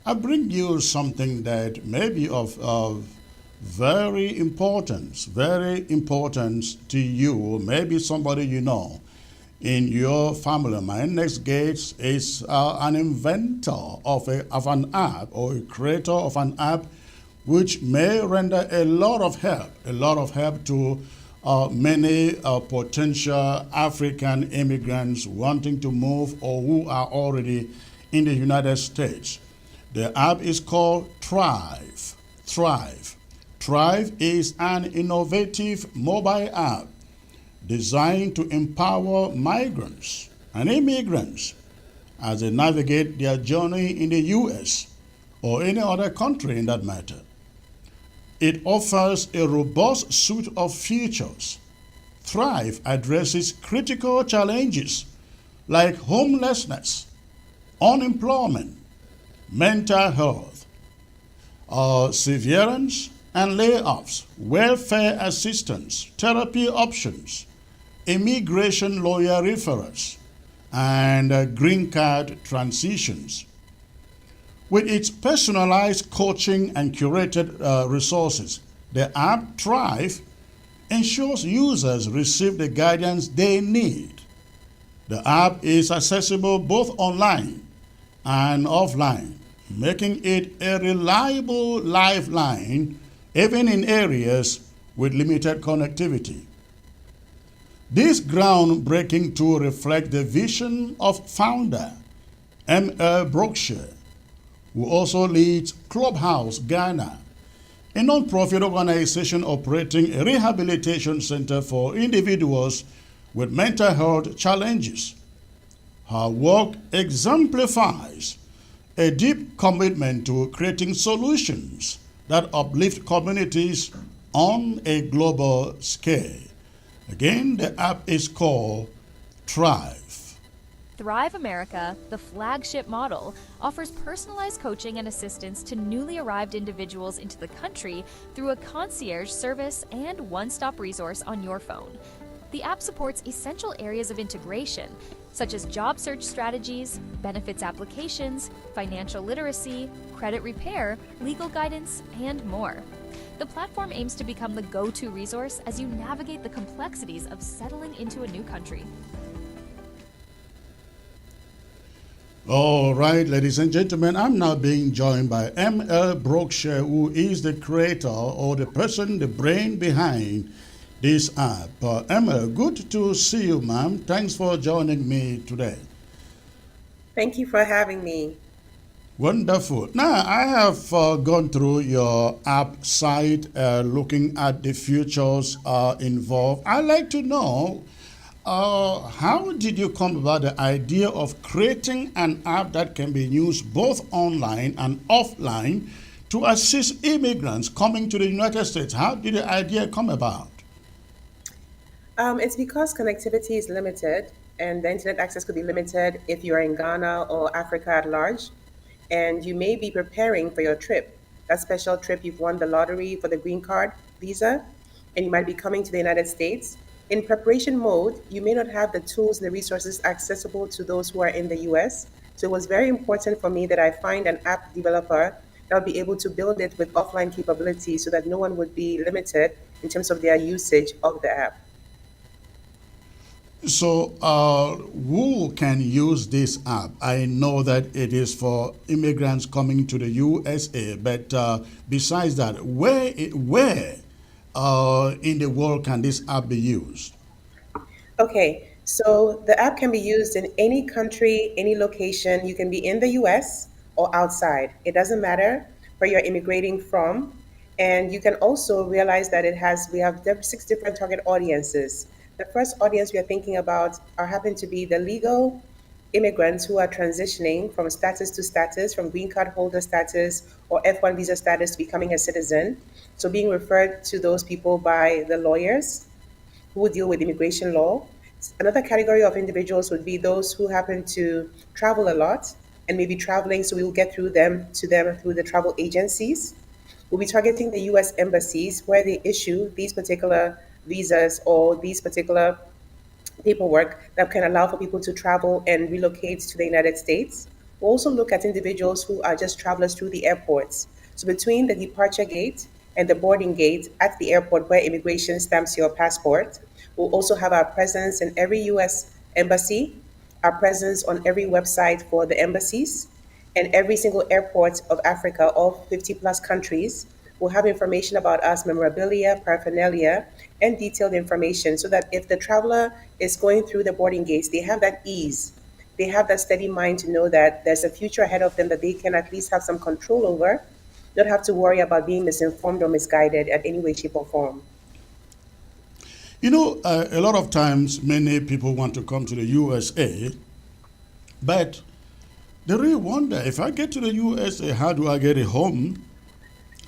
I bring you something that may be of very importance to you, maybe somebody you know in your family. My next guest is an inventor of an app or a creator of an app which may render a lot of help to many potential African immigrants wanting to move or who are already in the United States. The app is called Thrive. Thrive. Thrive is an innovative mobile app designed to empower migrants and immigrants as they navigate their journey in the US or any other country in that matter. It offers a robust suite of features. Thrive addresses critical challenges like homelessness, unemployment, mental health, severance and layoffs, welfare assistance, therapy options, immigration lawyer referrals, and green card transitions. With its personalized coaching and curated resources, the app Thrive ensures users receive the guidance they need. The app is accessible both online and offline, making it a reliable lifeline even in areas with limited connectivity. This groundbreaking tool reflects the vision of founder M.L. Brookshire, who also leads Clubhouse Ghana, a non-profit organization operating a rehabilitation center for individuals with mental health challenges. Her work exemplifies a deep commitment to creating solutions that uplift communities on a global scale. Again, the app is called Thrive. Thrive America, the flagship model, offers personalized coaching and assistance to newly arrived individuals into the country through a concierge service and one-stop resource on your phone. The app supports essential areas of integration, such as job search strategies, benefits applications, financial literacy, credit repair, legal guidance, and more. The platform aims to become the go-to resource as you navigate the complexities of settling into a new country. All right, ladies and gentlemen, I'm now being joined by M.L. Brookshire, who is the creator or the person, the brain behind this app. M.L., good to see you, ma'am. Thanks for joining me today. Thank you for having me. Wonderful. Now, I have gone through your app site looking at the features involved. I'd like to know how did you come about the idea of creating an app that can be used both online and offline to assist immigrants coming to the United States? How did the idea come about? It's because connectivity is limited and the internet access could be limited if you're in Ghana or Africa at large, and you may be preparing for your trip, that special trip you've won the lottery for the green card visa, and you might be coming to the United States. In preparation mode, you may not have the tools and the resources accessible to those who are in the US. So it was very important for me that I find an app developer that would be able to build it with offline capabilities so that no one would be limited in terms of their usage of the app. So, who can use this app? I know that it is for immigrants coming to the USA, but besides that, where in the world can this app be used? Okay, so the app can be used in any country, any location. You can be in the US or outside. It doesn't matter where you're immigrating from. And you can also realize that we have 6 different target audiences. The first audience we are thinking about are happen to be the legal immigrants who are transitioning from status to status, from green card holder status or F1 visa status to becoming a citizen. So being referred to those people by the lawyers who deal with immigration law. Another category of individuals would be those who happen to travel a lot and maybe traveling, so we will get through them to them through the travel agencies. We'll be targeting the US embassies where they issue these particular visas or these particular paperwork that can allow for people to travel and relocate to the United States. We also look at individuals who are just travelers through the airports. So between the departure gate and the boarding gate at the airport where immigration stamps your passport, we'll also have our presence in every US embassy, our presence on every website for the embassies, and every single airport of Africa, all 50 plus countries, will have information about us, memorabilia, paraphernalia, and detailed information so that if the traveler is going through the boarding gates, they have that ease. They have that steady mind to know that there's a future ahead of them that they can at least have some control over, not have to worry about being misinformed or misguided at any way, shape, or form. A lot of times, many people want to come to the USA, but they really wonder if I get to the USA, how do I get a home?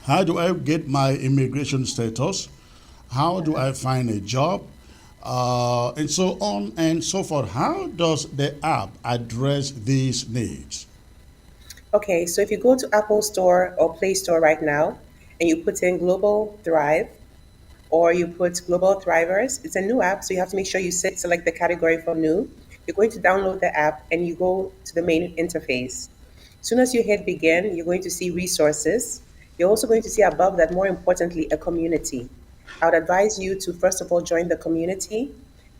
How do I get my immigration status? How do I find a job? And so on and so forth. How does the app address these needs? Okay, so if you go to Apple Store or Play Store right now and you put in Global Thrive, or you put Global Thrivers. It's a new app, so you have to make sure you select the category for new. You're going to download the app and you go to the main interface. As soon as you hit begin, you're going to see resources. You're also going to see above that, more importantly, a community. I would advise you to first of all join the community,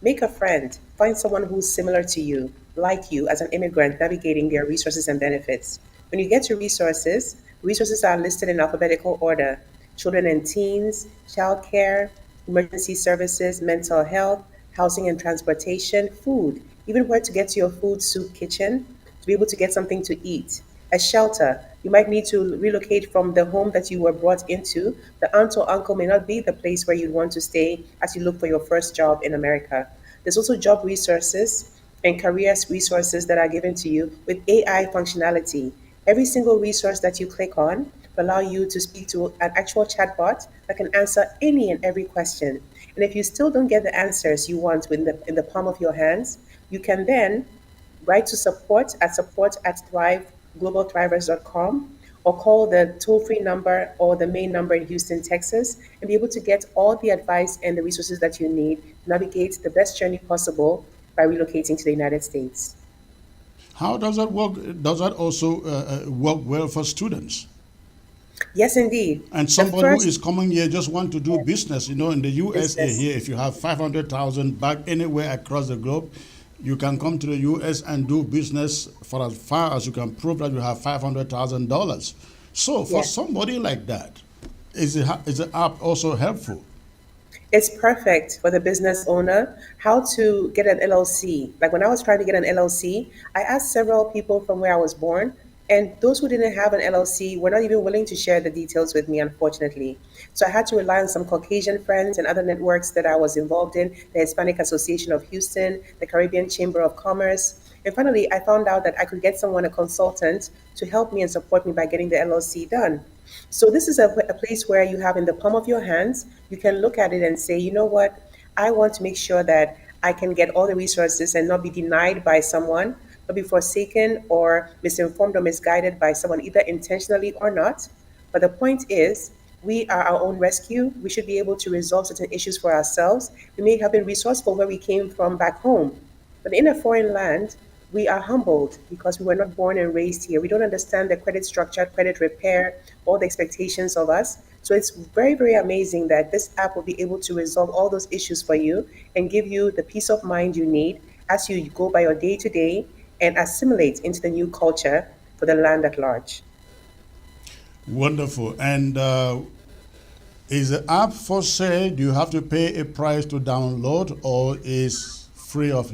make a friend, find someone who's similar to you, like you, as an immigrant navigating their resources and benefits. When you get to resources, resources are listed in alphabetical order: children and teens, childcare, emergency services, mental health, housing and transportation, food, even where to get to your food soup kitchen to be able to get something to eat, a shelter. You might need to relocate from the home that you were brought into. The aunt or uncle may not be the place where you'd want to stay as you look for your first job in America. There's also job resources and careers resources that are given to you with AI functionality. Every single resource that you click on will allow you to speak to an actual chatbot that can answer any and every question. And if you still don't get the answers you want in the palm of your hands, you can then write to support at thriveglobalthrivers.com, or call the toll-free number or the main number in Houston, Texas, and be able to get all the advice and the resources that you need to navigate the best journey possible by relocating to the United States. How does that work? Does that also work well for students? Yes, indeed. And The somebody who first is coming here just want to do business, in the USA business. here, if you have 500,000 back anywhere across the globe, you can come to the US and do business for as far as you can prove that you have $500,000. So for Yes. somebody like that, is the app also helpful? It's perfect for the business owner how to get an LLC. Like when I was trying to get an LLC, I asked several people from where I was born, and those who didn't have an LLC were not even willing to share the details with me, unfortunately. So I had to rely on some Caucasian friends and other networks that I was involved in, the Hispanic Association of Houston, the Caribbean Chamber of Commerce. And finally, I found out that I could get someone, a consultant, to help me and support me by getting the LLC done. So this is a place where you have in the palm of your hands, you can look at it and say, you know what, I want to make sure that I can get all the resources and not be denied by someone, not be forsaken or misinformed or misguided by someone, either intentionally or not. But the point is, we are our own rescue. We should be able to resolve certain issues for ourselves. We may have been resourceful where we came from back home, but in a foreign land, we are humbled because we were not born and raised here. We don't understand the credit structure, credit repair, all the expectations of us. So it's very, very amazing that this app will be able to resolve all those issues for you and give you the peace of mind you need as you go by your day to day and assimilate into the new culture for the land at large. Wonderful. And is the app for sale? Do you have to pay a price to download, or is free of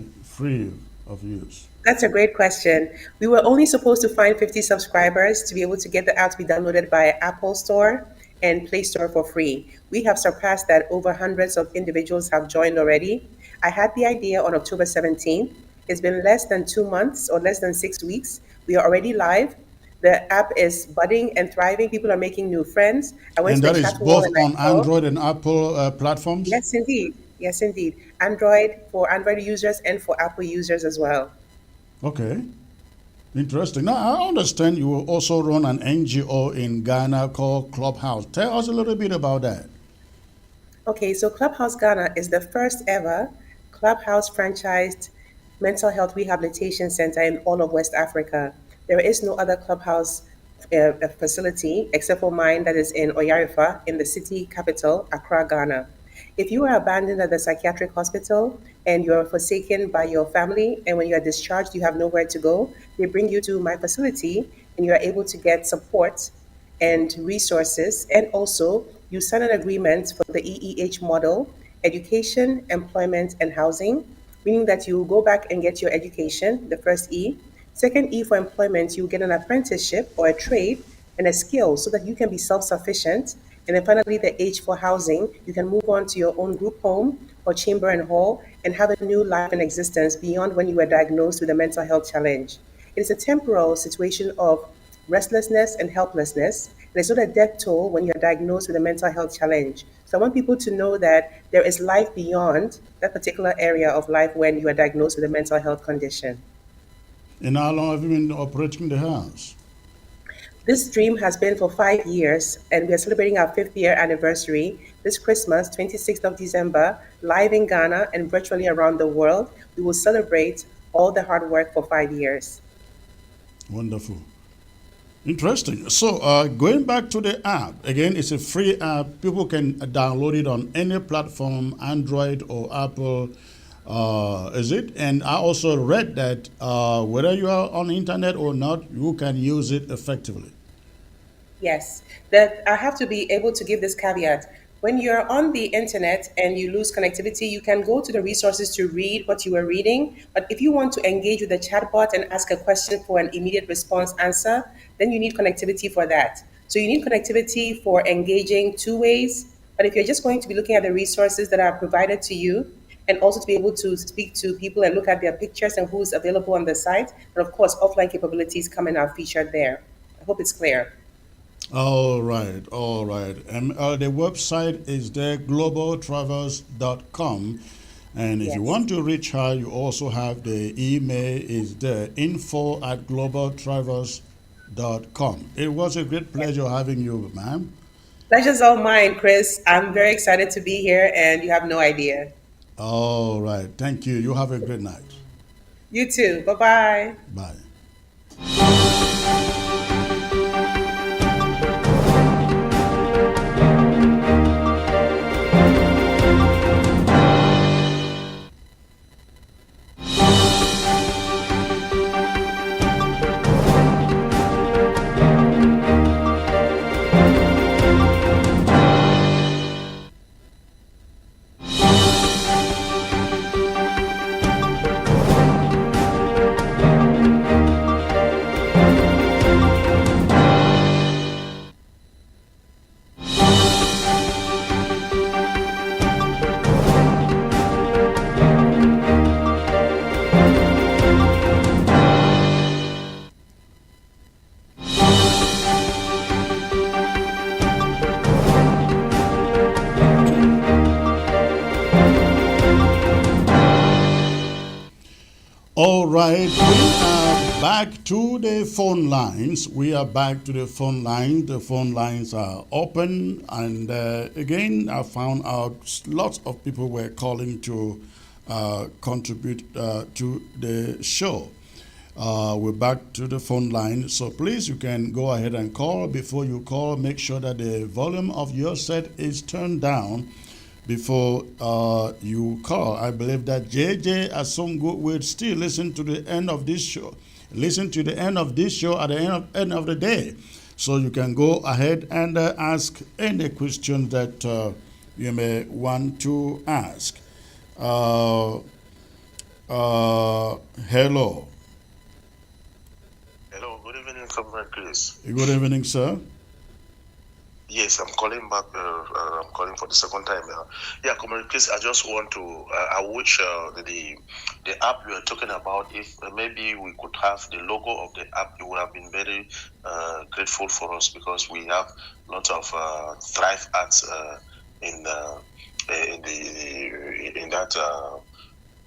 use? That's a great question. We were only supposed to find 50 subscribers to be able to get the app to be downloaded by Apple Store and Play Store for free. We have surpassed that. Over hundreds of individuals have joined already. I had the idea on October 17th. It's been less than 2 months or less than 6 weeks. We are already live. The app is budding and thriving. People are making new friends. I went And to that the is chat wall both and I on saw, Android and Apple platforms? yes, indeed. Yes, indeed. Android for Android users and for Apple users as well. Okay. Interesting. Now, I understand you will also run an NGO in Ghana called Clubhouse. Tell us a little bit about that. Okay, so Clubhouse Ghana is the first ever Clubhouse franchised mental health rehabilitation center in all of West Africa. There is no other Clubhouse facility except for mine that is in Oyarifa, in the city capital, Accra, Ghana. If you are abandoned at the psychiatric hospital and you are forsaken by your family, and when you are discharged, you have nowhere to go, they bring you to my facility and you are able to get support and resources. And also, you sign an agreement for the EEH model: education, employment, and housing, meaning that you go back and get your education, the first E. Second E, for employment, you get an apprenticeship or a trade and a skill so that you can be self sufficient. And then finally, the H for housing, you can move on to your own group home or chamber and hall and have a new life and existence beyond when you were diagnosed with a mental health challenge. It is a temporal situation of restlessness and helplessness. And it's not a death toll when you're diagnosed with a mental health challenge. So I want people to know that there is life beyond that particular area of life when you are diagnosed with a mental health condition. And how long have you been operating the house? This dream has been for 5 years, and we are celebrating our 5th year anniversary this Christmas, 26th of December, live in Ghana and virtually around the world. We will celebrate all the hard work for 5 years. Wonderful. Interesting. So, going back to the app, again, it's a free app. People can download it on any platform, Android or Apple. Is it? And I also read that whether you are on the internet or not, you can use it effectively. Yes, that I have to be able to give this caveat. When you're on the internet and you lose connectivity, you can go to the resources to read what you were reading. But if you want to engage with the chatbot and ask a question for an immediate response answer, then you need connectivity for that. So you need connectivity for engaging two ways. But if you're just going to be looking at the resources that are provided to you, and also to be able to speak to people and look at their pictures and who's available on the site, and of course, offline capabilities come and are featured there. I hope it's clear. All right, all right. And the website is there, globaltravels.com. And if you Yes. want to reach her, you also have the email is there, info@globaltravels.com. It was a great pleasure having you, ma'am. Pleasure's all mine, Chris. I'm very excited to be here, and you have no idea. All right. Thank you. You have a great night. You too. Bye bye. Bye. All right, we are back to the phone lines. We are back to the phone lines. The phone lines are open. And again, I found out lots of people were calling to contribute to the show. We're back to the phone line. So please, you can go ahead and call. Before you call, make sure that the volume of your set is turned down before you call. I believe that JJ Asongo will still listen to the end of this show. Listen to the end of this show at the end of the day. So you can go ahead and ask any question that you may want to ask. Hello. Hello, good evening, Comrade Chris. Good evening, sir. Yes, I'm calling back. I'm calling for the second time. Yeah, Comrade Chris, I just want to. I wish the app you are talking about, if maybe we could have the logo of the app, it would have been very grateful for us, because we have lots of Thrive ads in that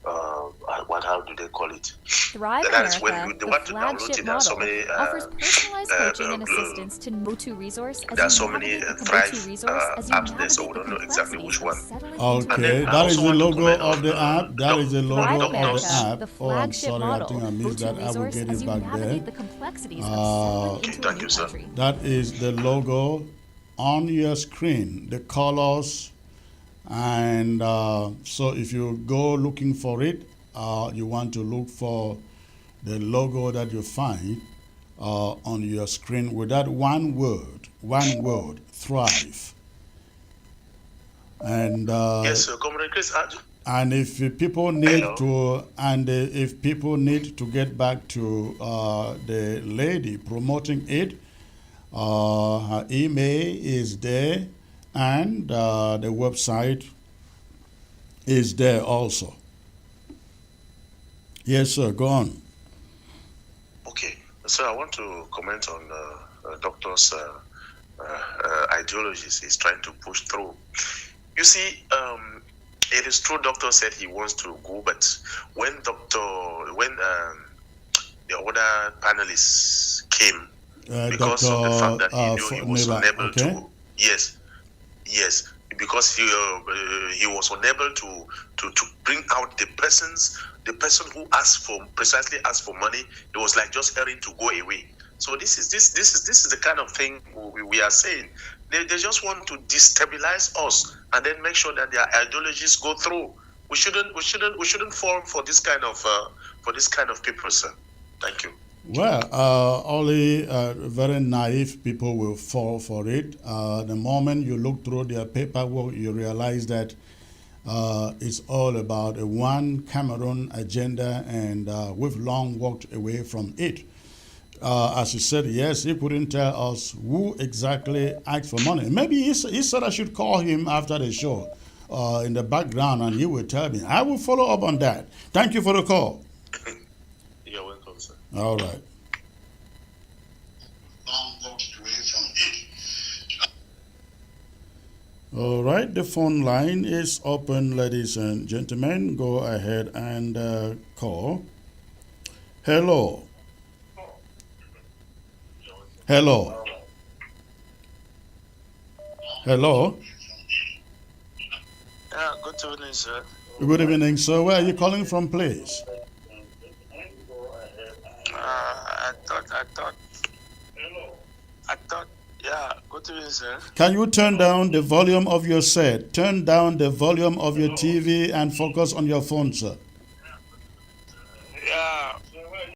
how do they call it? Thrive That is when America, they the want to download flagship it. There are so model, many. offers personalized coaching and assistance to go-to resource as There are you so many navigate the Thrive go-to resource as you apps there, so navigate we the don't know exactly complexities which of one. settling into And then Okay, I that also is the want to logo comment of on the app. That is the Thrive logo of the America, app. the Oh, I'm flagship sorry. I model, think I missed go-to that. I will resource get as it you back there. navigate the complexities of settling into a thank new you, sir. country. That is the logo on your screen, the colors. And so if you go looking for it, you want to look for the logo that you find on your screen with that one word, Thrive. And Yes, sir. Comrade Chris, and if people need to, and if people need to get back to the lady promoting it, her email is there, and the website is there also. Yes, sir. Go on. okay, so I want to comment on doctor's ideologies he's trying to push through. You see, it is true. Doctor said he wants to go, but when the other panelists came, because of the fact that he knew he was unable to. Yes, because he was unable to bring out the person who precisely asked for money. It was like just hearing to go away. So this is the kind of thing we are saying. They just want to destabilize us and then make sure that their ideologies go through. We shouldn't fall for this kind of people, sir. Thank you. Well, only very naive people will fall for it. The moment you look through their paperwork, you realize that it's all about a one Cameroon agenda, and we've long walked away from it. As he said, yes, he couldn't tell us who exactly asked for money. Maybe he said I should call him after the show in the background, and he will tell me. I will follow up on that. Thank you for the call. You're welcome, sir. All right. All right, the phone line is open, ladies and gentlemen. Go ahead and call. Hello. Hello. Hello. Good evening, sir. Good evening, sir. Where are you calling from, please? I thought, yeah, good evening, sir. Can you turn down the volume of your set? Turn down the volume of your TV and focus on your phone, sir.